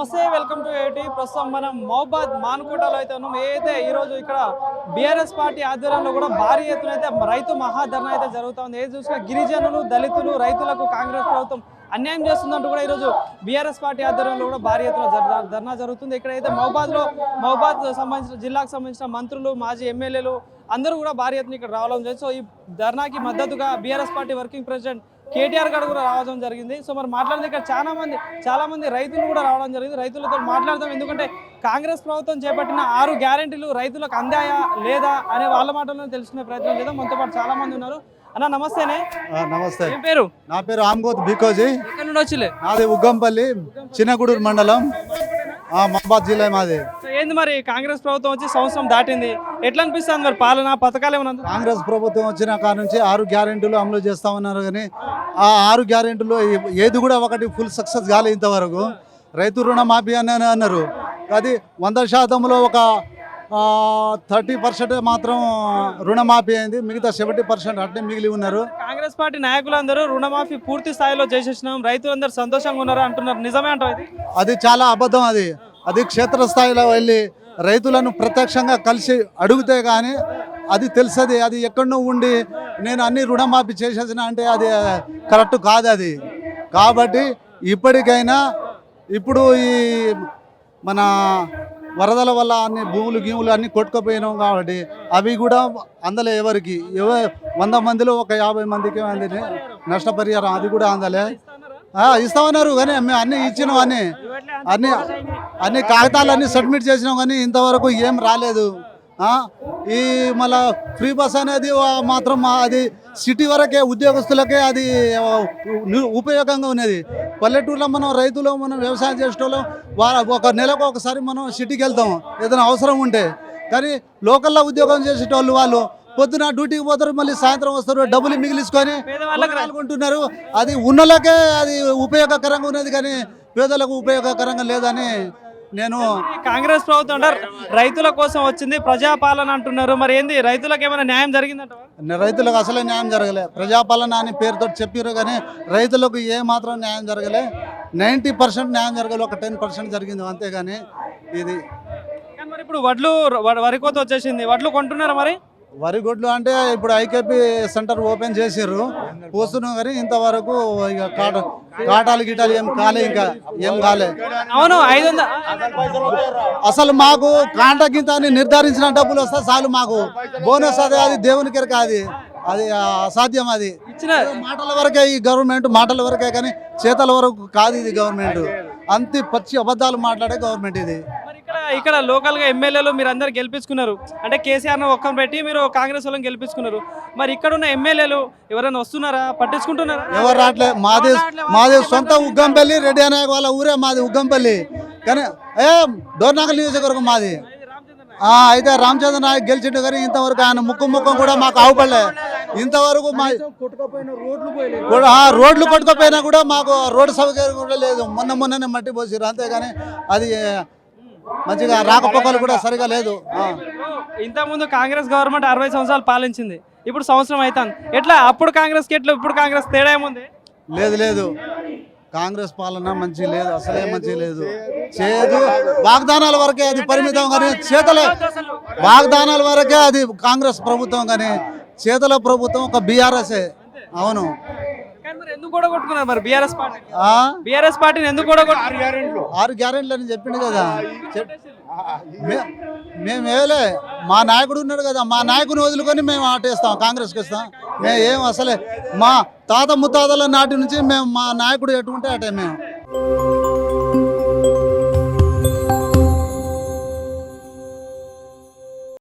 నమస్తే, welcome to ఏటీ. ప్రస్తుతం మనం మహబాద్ మానుకోటలో అయితే ఉన్నాం. ఏదైతే ఈరోజు ఇక్కడ బీఆర్ఎస్ పార్టీ ఆధ్వర్యంలో కూడా భారీ ఎత్తున అయితే రైతు మహాధర్నా అయితే జరుగుతుంది. ఏది చూసినా గిరిజనులు, దళితులు, రైతులకు కాంగ్రెస్ ప్రభుత్వం అన్యాయం చేస్తుందంటూ కూడా ఈరోజు బీఆర్ఎస్ పార్టీ ఆధ్వర్యంలో కూడా భారీ ఎత్తున ధర్నా జరుగుతుంది. ఇక్కడైతే మహబాద్ సంబంధించిన జిల్లాకు సంబంధించిన మంత్రులు, మాజీ ఎమ్మెల్యేలు అందరూ కూడా భారీ ఎత్తున ఇక్కడ రావడం జరిగింది. సో ఈ ధర్నాకి మద్దతుగా BRS party working president KTR గారు కూడా రావడం జరిగింది. సో మరి మాట్లాడితే ఇక్కడ చాలా మంది రైతులు కూడా రావడం జరిగింది. రైతులతో మాట్లాడదాం, ఎందుకంటే కాంగ్రెస్ ప్రభుత్వం చేపట్టిన 6 గ్యారెంటీలు రైతులకు అందాయా లేదా అనే వాళ్ళ మాటల్లో తెలుసుకునే ప్రయత్నం చేద్దాం. మనతో పాటు చాలా మంది ఉన్నారు. అన్న నమస్తేనే. నమస్తే. ఏం పేరు? నా పేరు ఆమ్గోత్ బికోజీ. ఎక్కడి నుండి వచ్చిలే? నాది ఉగ్గంపల్లి, చిన్నగూడూరు మండలం, మహబాద్ జిల్లా మాది. ఏంది మరి కాంగ్రెస్ ప్రభుత్వం వచ్చి సంవత్సరం దాటింది, ఎట్లా అనిపిస్తుంది మరి పాలన పథకాలు ఏమన్నా? కాంగ్రెస్ ప్రభుత్వం వచ్చిన కాడ నుంచి 6 గ్యారెంటీలు అమలు చేస్తా ఉన్నారు, కానీ ఆ 6 గ్యారెంటీలు ఏది కూడా ఒకటి ఫుల్ సక్సెస్ కాలేదు ఇంతవరకు. రైతు రుణమాఫీ అని అన్నారు, అది 100%లో ఒక 30% మాత్రం రుణమాఫీ అయింది, మిగతా 70% అట్నే మిగిలి ఉన్నారు. కాంగ్రెస్ పార్టీ నాయకులందరూ రుణమాఫీ పూర్తి స్థాయిలో చేసేసినాం, రైతులందరూ సంతోషంగా ఉన్నారు అంటున్నారు. నిజమే అంటారు? అది చాలా అబద్ధం. అది క్షేత్రస్థాయిలో వెళ్ళి రైతులను ప్రత్యక్షంగా కలిసి అడిగితే కానీ అది తెలుస్తుంది. అది ఎక్కడో ఉండి నేను అన్ని రుణమాఫీ చేసేసిన అంటే అది కరెక్ట్ కాదు. అది కాబట్టి ఇప్పటికైనా ఇప్పుడు ఈ మన వరదల వల్ల అన్ని గీములు అన్ని కొట్టుకుపోయినాం కాబట్టి అవి కూడా అందలే. ఎవరికి 100 మందిలో ఒక 50 మందికి అందిని నష్టపరిహారం అది కూడా అందలే. ఇస్తామన్నారు కానీ మేము అన్ని ఇచ్చినాం, అన్ని కాగితాలన్నీ సబ్మిట్ చేసినాం, కానీ ఇంతవరకు ఏం రాలేదు. ఈ మళ్ళా ఫ్రీ బస్ అనేది మాత్రం అది సిటీ వరకే, ఉద్యోగస్తులకే అది ఉపయోగంగా ఉన్నది. పల్లెటూరులో మనం రైతులు, మనం వ్యవసాయం చేసేటోళ్ళం ఒక నెలకు ఒకసారి మనం సిటీకి వెళ్తాం ఏదైనా అవసరం ఉంటే. కానీ లోకల్లో ఉద్యోగం చేసేటోళ్ళు వాళ్ళు పొద్దున డ్యూటీకి పోతారు, మళ్ళీ సాయంత్రం వస్తారు, డబ్బులు మిగిలిసుకొని పాల్గొంటున్నారు. అది ఉన్నోళ్ళకే అది ఉపయోగకరంగా ఉన్నది, కానీ పేదలకు ఉపయోగకరంగా లేదని నేను. కాంగ్రెస్ ప్రభుత్వం అంటే రైతుల కోసం వచ్చింది, ప్రజాపాలన అంటున్నారు. మరి ఏంది, రైతులకు ఏమైనా న్యాయం జరిగిందంట? రైతులకు అసలే న్యాయం జరగలే. ప్రజాపాలన అని పేరుతో చెప్పారు, కానీ రైతులకు ఏ మాత్రం న్యాయం జరగలే. 90% న్యాయం జరగలే, ఒక 10% జరిగింది అంతేగాని ఇది. మరి ఇప్పుడు వరి కోత వచ్చేసింది, వడ్లు కొంటున్నారా? మరి వరి గొడ్లు అంటే ఇప్పుడు ఐకేపీ సెంటర్ ఓపెన్ చేసారు, పోస్తున్నాం, కానీ ఇంతవరకు ఇక కాటాలు గిటాలు ఏం కాలే. అవును, 500 అసలు మాకు కాంట గింత అని నిర్ధారించిన డబ్బులు వస్తే చాలు మాకు బోనస్. అది దేవునికి అది అసాధ్యం. అది ఇచ్చిన మాటల వరకే ఈ గవర్నమెంట్, మాటల వరకే, కానీ చేతల వరకు కాదు ఇది గవర్నమెంట్. అంతే పచ్చి అబద్ధాలు మాట్లాడే గవర్నమెంట్ ఇది. ఇక్కడ లోకల్ గా ఎమ్మెల్యేలు మీరు అందరు గెలిపించుకున్నారు, అంటే కేసీఆర్ ఒక్కని పెట్టి మీరు కాంగ్రెస్ వాళ్ళని గెలిపించుకున్నారు. మరి ఇక్కడ ఉన్న ఎమ్మెల్యేలు ఎవరైనా వస్తున్నారా, పట్టించుకుంటున్నారా? ఎవరు రావట్లే. మాది సొంత ఉగ్గంపల్లి, రెడ్డి అనే వాళ్ళ ఊరే మాది ఉగ్గంపల్లి, కానీ డోర్నాకల్ నియోజకవర్గం మాది. అయితే రామచంద్ర నాయక్ గెలిచిండు, కానీ ఇంతవరకు ఆయన ముఖం కూడా మాకు ఆవుపడలే. ఇంతవరకు రోడ్లు కొట్టుకపోయినా కూడా మాకు రోడ్డు సౌకర్యం కూడా లేదు. మొన్ననే మట్టి పోసిరు అంతేగాని అది మంచిగా రాకపోకలు కూడా సరిగా లేదు. ఇంతకుముందు కాంగ్రెస్ గవర్నమెంట్ 60 సంవత్సరాలు పాలించింది, ఇప్పుడు సంవత్సరం అవుతుంది. ఎట్లా అప్పుడు కాంగ్రెస్ కి ఎట్లా ఇప్పుడు కాంగ్రెస్ తేడా ఏముంది? లేదు, కాంగ్రెస్ పాలన మంచి లేదు, అసలే మంచి లేదు. చేదు వాగ్దానాల వరకే అది పరిమితం, కానీ చేతలే వాగ్దానాల వరకే అది కాంగ్రెస్ ప్రభుత్వం, కానీ చేతల ప్రభుత్వం ఒక బీఆర్ఎస్. అవును. ఎందుకు కూడా కొట్టుకున్నారు మరి బీఆర్ఎస్ పార్టీని ఎందుకు కూడా 6 గ్యారెంటీలు అని చెప్పిండు కదా. మేము వేయలే, మా నాయకుడు ఉన్నాడు కదా, మా నాయకుని వదులుకొని మేము ఆటేస్తాం, కాంగ్రెస్కి ఇస్తాం. మేము ఏం అసలే మా తాత ముత్తాతల నాటి నుంచి మేము మా నాయకుడు ఎట్టుకుంటే అటే మేము.